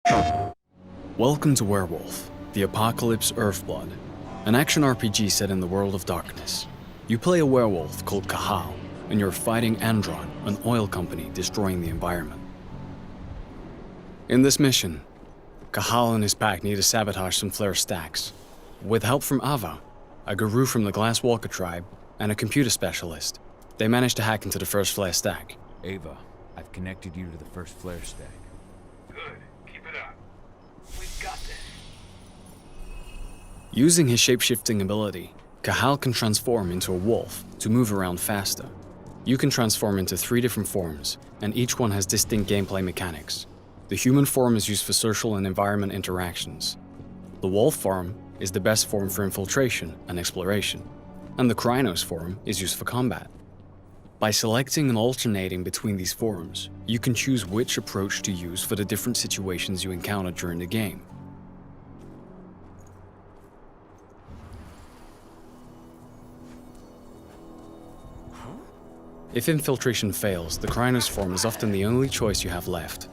Welcome to Werewolf, the Apocalypse Earthblood, an action RPG set in the world of darkness. You play a werewolf called Cahal, and you're fighting Andron, an oil company destroying the environment. In this mission, Cahal and his pack need to sabotage some flare stacks. With help from Ava, a guru from the Glasswalker tribe, and a computer specialist, they manage to hack into the first flare stack. Ava, I've connected you to the first flare stack. Good. Keep it up. We've got this. Using his shape-shifting ability, Cahal can transform into a wolf to move around faster. You can transform into 3 different forms, and each one has distinct gameplay mechanics. The human form is used for social and environment interactions. The wolf form is the best form for infiltration and exploration, and the Krynos form is used for combat. By selecting and alternating between these forms, you can choose which approach to use for the different situations you encounter during the game. If infiltration fails, the Krynos form is often the only choice you have left.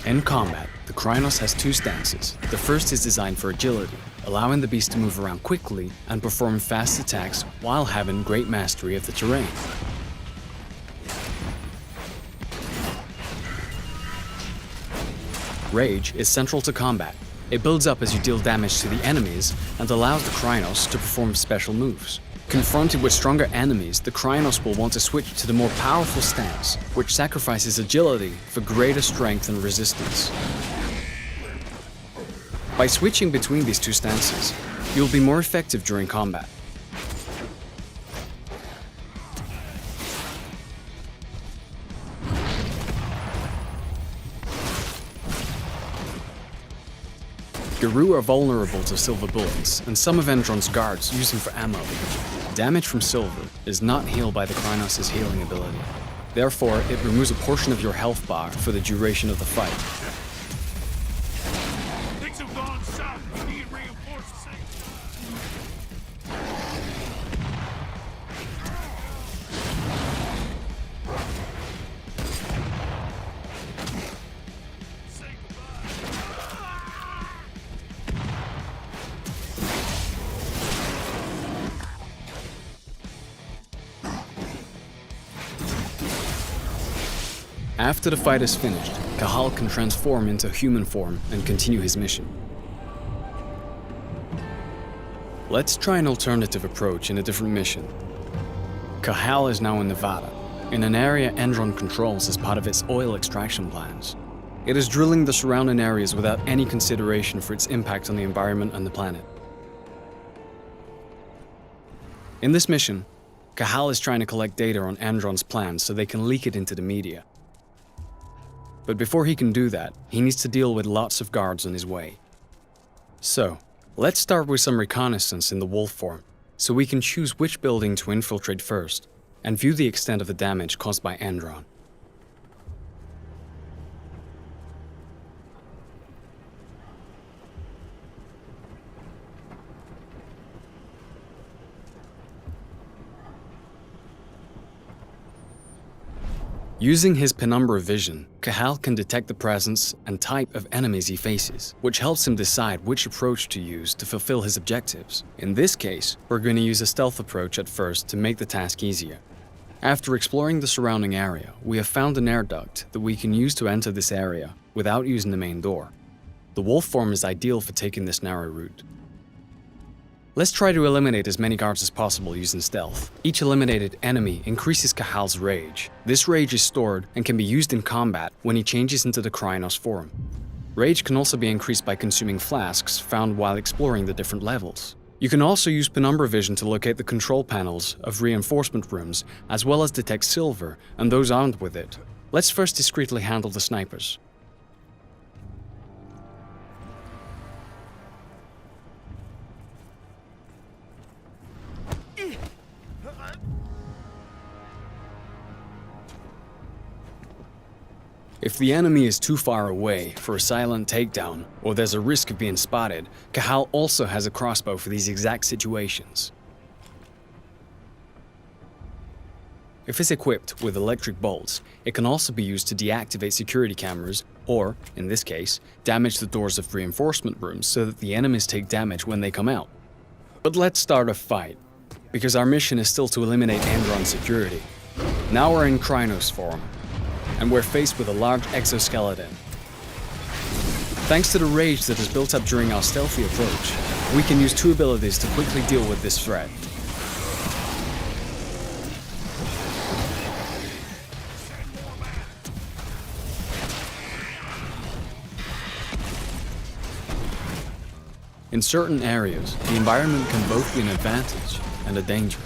In combat, the Krynos has 2 stances. The first is designed for agility, allowing the beast to move around quickly and perform fast attacks while having great mastery of the terrain. Rage is central to combat. It builds up as you deal damage to the enemies and allows the Krynos to perform special moves. Confronted with stronger enemies, the Krynos will want to switch to the more powerful stance, which sacrifices agility for greater strength and resistance. By switching between these 2 stances, you'll be more effective during combat. Guru are vulnerable to silver bullets, and some of Andron's guards use them for ammo. Damage from silver is not healed by the Krynos' healing ability. Therefore, it removes a portion of your health bar for the duration of the fight. Things have gone south. We need reinforcements. After the fight is finished, Cahal can transform into human form and continue his mission. Let's try an alternative approach in a different mission. Cahal is now in Nevada, in an area Andron controls as part of its oil extraction plans. It is drilling the surrounding areas without any consideration for its impact on the environment and the planet. In this mission, Cahal is trying to collect data on Andron's plans so they can leak it into the media. But before he can do that, he needs to deal with lots of guards on his way. So, let's start with some reconnaissance in the wolf form, so we can choose which building to infiltrate first, and view the extent of the damage caused by Andron. Using his penumbra vision, Cahal can detect the presence and type of enemies he faces, which helps him decide which approach to use to fulfill his objectives. In this case, we're going to use a stealth approach at first to make the task easier. After exploring the surrounding area, we have found an air duct that we can use to enter this area without using the main door. The wolf form is ideal for taking this narrow route. Let's try to eliminate as many guards as possible using stealth. Each eliminated enemy increases Cahal's rage. This rage is stored and can be used in combat when he changes into the Krynos form. Rage can also be increased by consuming flasks found while exploring the different levels. You can also use penumbra vision to locate the control panels of reinforcement rooms, as well as detect silver and those armed with it. Let's first discreetly handle the snipers. If the enemy is too far away for a silent takedown, or there's a risk of being spotted, Cahal also has a crossbow for these exact situations. If it's equipped with electric bolts, it can also be used to deactivate security cameras, or, in this case, damage the doors of reinforcement rooms so that the enemies take damage when they come out. But let's start a fight, because our mission is still to eliminate Andron's security. Now we're in Krynos form, and we're faced with a large exoskeleton. Thanks to the rage that is built up during our stealthy approach, we can use two abilities to quickly deal with this threat. In certain areas, the environment can both be an advantage and a danger.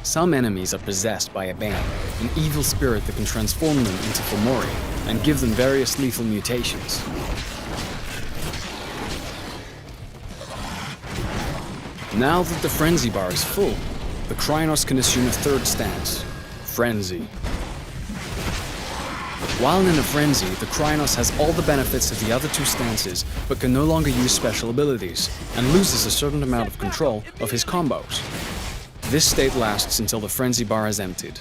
Some enemies are possessed by a bane, an evil spirit that can transform them into Fomori and give them various lethal mutations. Now that the frenzy bar is full, the Krynos can assume a third stance, frenzy. While in a frenzy, the Krynos has all the benefits of the other two stances, but can no longer use special abilities, and loses a certain amount of control of his combos. This state lasts until the frenzy bar is emptied.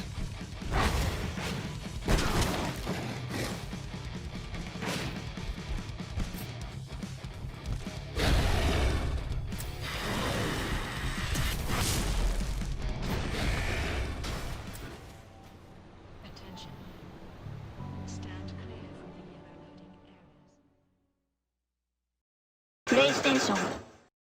Attention. Stand clear from the yellow loading areas. プレイステーション